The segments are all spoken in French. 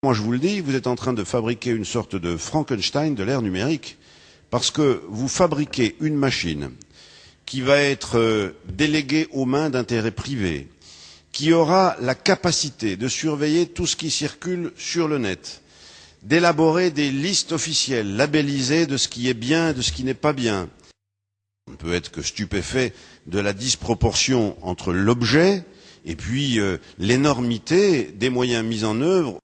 Moi, je vous le dis, vous êtes en train de fabriquer une sorte de Frankenstein de l'ère numérique, parce que vous fabriquez une machine qui va être déléguée aux mains d'intérêts privés, qui aura la capacité de surveiller tout ce qui circule sur le net, d'élaborer des listes officielles, labellisées de ce qui est bien et de ce qui n'est pas bien. On ne peut être que stupéfait de la disproportion entre l'objet et puis l'énormité des moyens mis en œuvre.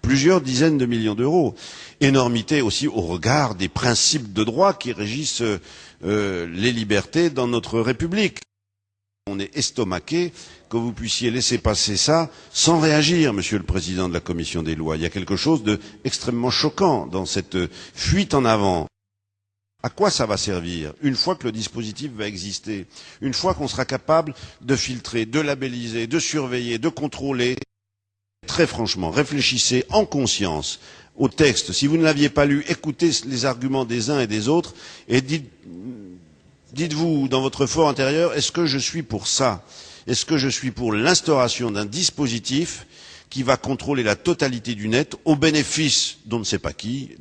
Plusieurs dizaines de millions d'euros. Énormité aussi au regard des principes de droit qui régissent les libertés dans notre République. On est estomaqué que vous puissiez laisser passer ça sans réagir, Monsieur le Président de la Commission des lois. Il y a quelque chose d'extrêmement choquant dans cette fuite en avant. À quoi ça va servir une fois que le dispositif va exister, une fois qu'on sera capable de filtrer, de labelliser, de surveiller, de contrôler? Très franchement, réfléchissez en conscience au texte. Si vous ne l'aviez pas lu, écoutez les arguments des uns et des autres et dites-vous dans votre fort intérieur, est-ce que je suis pour ça? Est-ce que je suis pour l'instauration d'un dispositif qui va contrôler la totalité du net au bénéfice d'on ne sait pas qui,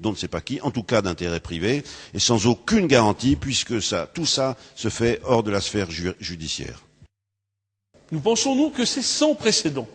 en tout cas d'intérêts privés, et sans aucune garantie puisque tout ça se fait hors de la sphère judiciaire? Nous pensons, nous, que c'est sans précédent.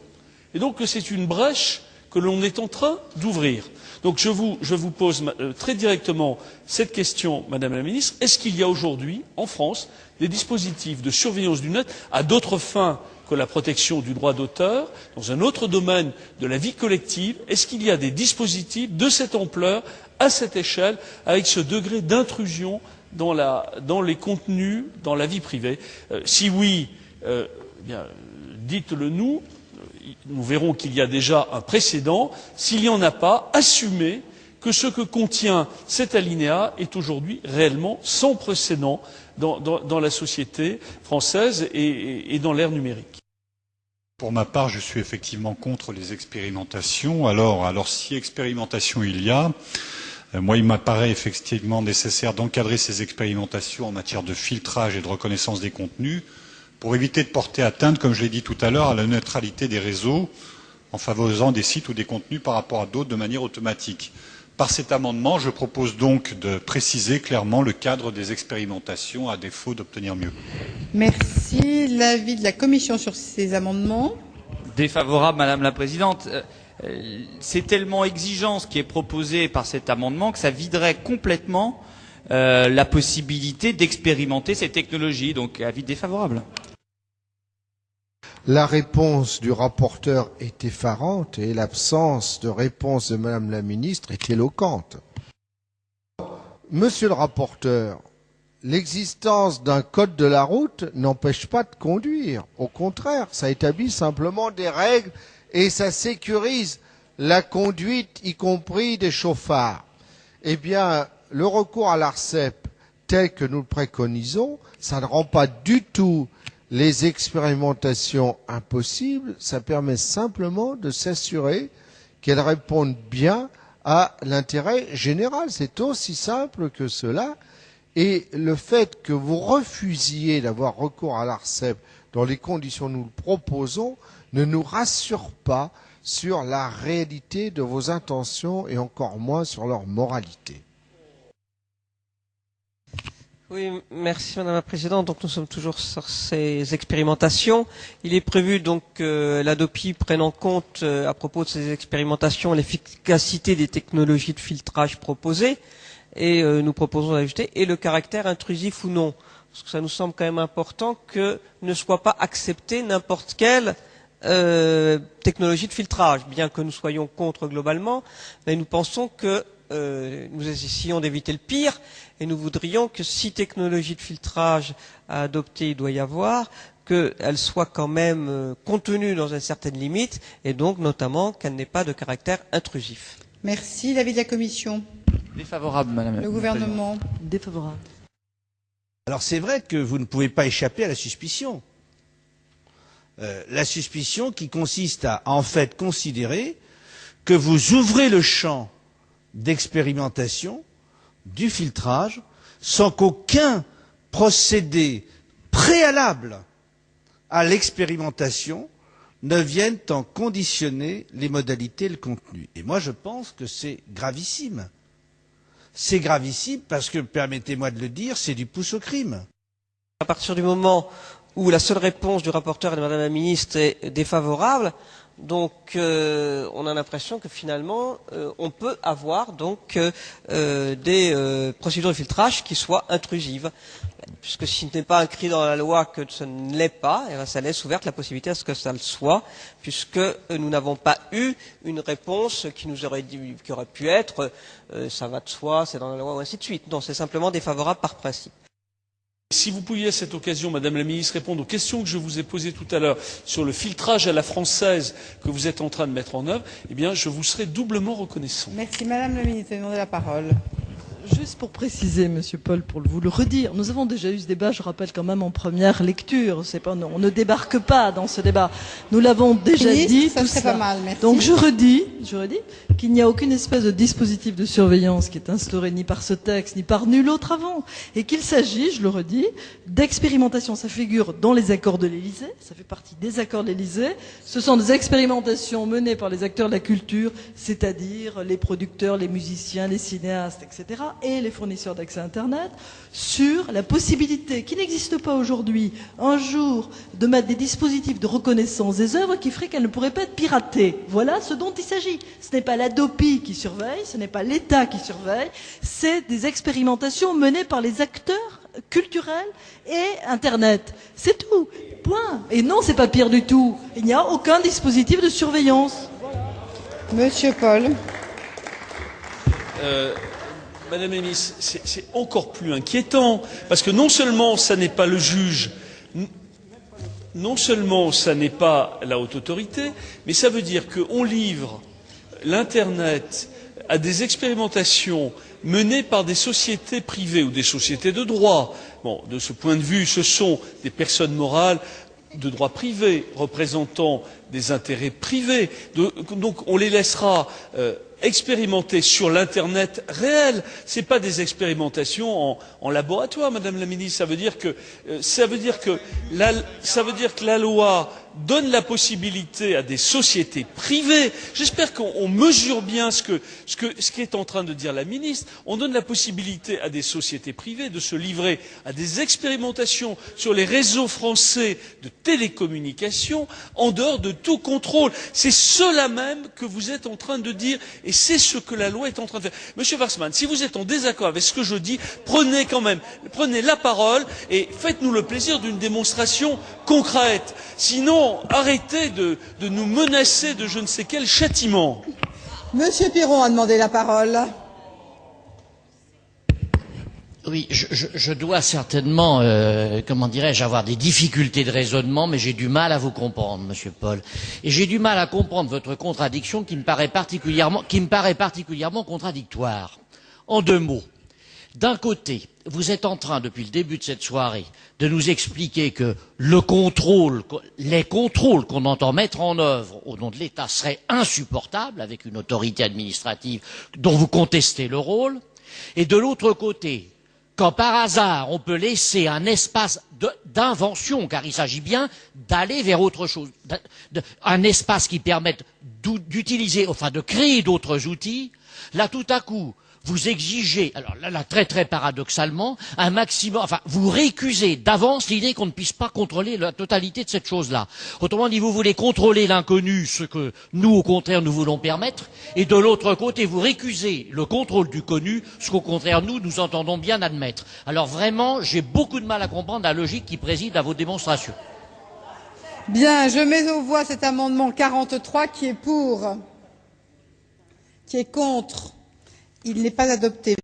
Et donc que c'est une brèche que l'on est en train d'ouvrir. Donc je vous pose très directement cette question, Madame la Ministre. Est-ce qu'il y a aujourd'hui, en France, des dispositifs de surveillance du net à d'autres fins que la protection du droit d'auteur, dans un autre domaine de la vie collective? Est-ce qu'il y a des dispositifs de cette ampleur, à cette échelle, avec ce degré d'intrusion dans les contenus, dans la vie privée? Si oui, bien, dites-le nous. Nous verrons qu'il y a déjà un précédent. S'il n'y en a pas, assumez que ce que contient cet alinéa est aujourd'hui réellement sans précédent dans la société française et dans l'ère numérique. Pour ma part, je suis effectivement contre les expérimentations. Alors si expérimentation il y a, moi il m'apparaît effectivement nécessaire d'encadrer ces expérimentations en matière de filtrage et de reconnaissance des contenus, pour éviter de porter atteinte, comme je l'ai dit tout à l'heure, à la neutralité des réseaux en favorisant des sites ou des contenus par rapport à d'autres de manière automatique. Par cet amendement, je propose donc de préciser clairement le cadre des expérimentations à défaut d'obtenir mieux. Merci. L'avis de la Commission sur ces amendements? Défavorable, Madame la Présidente. C'est tellement exigeant ce qui est proposé par cet amendement que ça viderait complètement la possibilité d'expérimenter ces technologies. Donc, avis défavorable. La réponse du rapporteur est effarante et l'absence de réponse de Madame la Ministre est éloquente. Monsieur le rapporteur, l'existence d'un code de la route n'empêche pas de conduire. Au contraire, ça établit simplement des règles et ça sécurise la conduite, y compris des chauffards. Eh bien, le recours à l'ARCEP tel que nous le préconisons, ça ne rend pas du tout les expérimentations impossibles, ça permet simplement de s'assurer qu'elles répondent bien à l'intérêt général. C'est aussi simple que cela. Et le fait que vous refusiez d'avoir recours à l'ARCEP dans les conditions que nous le proposons ne nous rassure pas sur la réalité de vos intentions et encore moins sur leur moralité. Oui, merci Madame la Présidente. Donc nous sommes toujours sur ces expérimentations. Il est prévu donc que l'ADOPI prenne en compte, à propos de ces expérimentations, l'efficacité des technologies de filtrage proposées. Et nous proposons d'ajouter et le caractère intrusif ou non. Parce que ça nous semble quand même important que ne soit pas acceptée n'importe quelle technologie de filtrage. Bien que nous soyons contre globalement, mais nous pensons que nous essayons d'éviter le pire et nous voudrions que si technologie de filtrage à adopter il doit y avoir, qu'elle soit quand même contenue dans une certaine limite et donc notamment qu'elle n'ait pas de caractère intrusif. Merci. L'avis de la Commission? Défavorable, Madame. Le gouvernement? Défavorable. Alors c'est vrai que vous ne pouvez pas échapper à la suspicion. La suspicion qui consiste à en fait considérer que vous ouvrez le champ d'expérimentation du filtrage sans qu'aucun procédé préalable à l'expérimentation ne viennent en conditionner les modalités et le contenu. Et moi, je pense que c'est gravissime. C'est gravissime parce que, permettez-moi de le dire, c'est du pouce au crime. À partir du moment où la seule réponse du rapporteur et de Madame la Ministre est défavorable, donc on a l'impression que finalement on peut avoir donc des procédures de filtrage qui soient intrusives. Puisque si ce n'est pas inscrit dans la loi que ce ne l'est pas, eh bien, ça laisse ouverte la possibilité à ce que ça le soit, puisque nous n'avons pas eu une réponse qui nous aurait dit, qui aurait pu être ça va de soi, c'est dans la loi ou ainsi de suite. Non, c'est simplement défavorable par principe. Si vous pouviez à cette occasion, Madame la Ministre, répondre aux questions que je vous ai posées tout à l'heure sur le filtrage à la française que vous êtes en train de mettre en œuvre, eh bien, je vous serais doublement reconnaissant. Merci. Madame la Ministre, vous demandez la parole. Juste pour préciser, Monsieur Paul, pour vous le redire, nous avons déjà eu ce débat, je rappelle quand même en première lecture. C'est pas, on ne débarque pas dans ce débat. Nous l'avons déjà dit. Ça serait pas mal, merci. Donc je redis qu'il n'y a aucune espèce de dispositif de surveillance qui est instauré ni par ce texte, ni par nul autre avant. Et qu'il s'agit, je le redis, d'expérimentation. Ça figure dans les accords de l'Élysée, ça fait partie des accords de l'Élysée. Ce sont des expérimentations menées par les acteurs de la culture, c'est-à-dire les producteurs, les musiciens, les cinéastes, etc., et les fournisseurs d'accès Internet, sur la possibilité, qui n'existe pas aujourd'hui, un jour, de mettre des dispositifs de reconnaissance des œuvres qui feraient qu'elles ne pourraient pas être piratées. Voilà ce dont il s'agit. Ce n'est pas l'ADOPI qui surveille, ce n'est pas l'État qui surveille, c'est des expérimentations menées par les acteurs culturels et Internet. C'est tout. Point. Et non, c'est pas pire du tout. Il n'y a aucun dispositif de surveillance. Monsieur Paul. Madame la Ministre, c'est encore plus inquiétant, parce que non seulement ça n'est pas le juge, non seulement ça n'est pas la haute autorité, mais ça veut dire qu'on livre l'Internet à des expérimentations menées par des sociétés privées ou des sociétés de droit. Bon, de ce point de vue, ce sont des personnes morales de droit privé, représentant des intérêts privés. Donc on les laissera expérimenter sur l'Internet réel. Ce n'est pas des expérimentations en laboratoire, Madame la Ministre. Ça veut dire que la loi donne la possibilité à des sociétés privées. J'espère qu'on mesure bien ce qu'est en train de dire la ministre. On donne la possibilité à des sociétés privées de se livrer à des expérimentations sur les réseaux français de télécommunications en dehors de tout contrôle. C'est cela même que vous êtes en train de dire et c'est ce que la loi est en train de faire. Monsieur Warsmann, si vous êtes en désaccord avec ce que je dis, prenez la parole et faites-nous le plaisir d'une démonstration concrète. Sinon, arrêtez de nous menacer de je ne sais quel châtiment. Monsieur Piron a demandé la parole. Oui, je dois certainement, comment dirais-je, avoir des difficultés de raisonnement, mais j'ai du mal à vous comprendre, Monsieur Paul. Et j'ai du mal à comprendre votre contradiction qui me paraît particulièrement contradictoire. En deux mots. D'un côté, vous êtes en train, depuis le début de cette soirée, de nous expliquer que les contrôles qu'on entend mettre en œuvre au nom de l'État seraient insupportables avec une autorité administrative dont vous contestez le rôle. Et de l'autre côté, quand par hasard on peut laisser un espace d'invention, car il s'agit bien d'aller vers autre chose, un espace qui permette d'utiliser, enfin de créer d'autres outils, là tout à coup, vous exigez, alors là très très paradoxalement, un maximum, enfin vous récusez d'avance l'idée qu'on ne puisse pas contrôler la totalité de cette chose-là. Autrement dit, vous voulez contrôler l'inconnu, ce que nous au contraire nous voulons permettre, et de l'autre côté vous récusez le contrôle du connu, ce qu'au contraire nous entendons bien admettre. Alors vraiment, j'ai beaucoup de mal à comprendre la logique qui préside à vos démonstrations. Bien, je mets aux voix cet amendement 43 qui est pour, qui est contre. Il n'est pas adopté.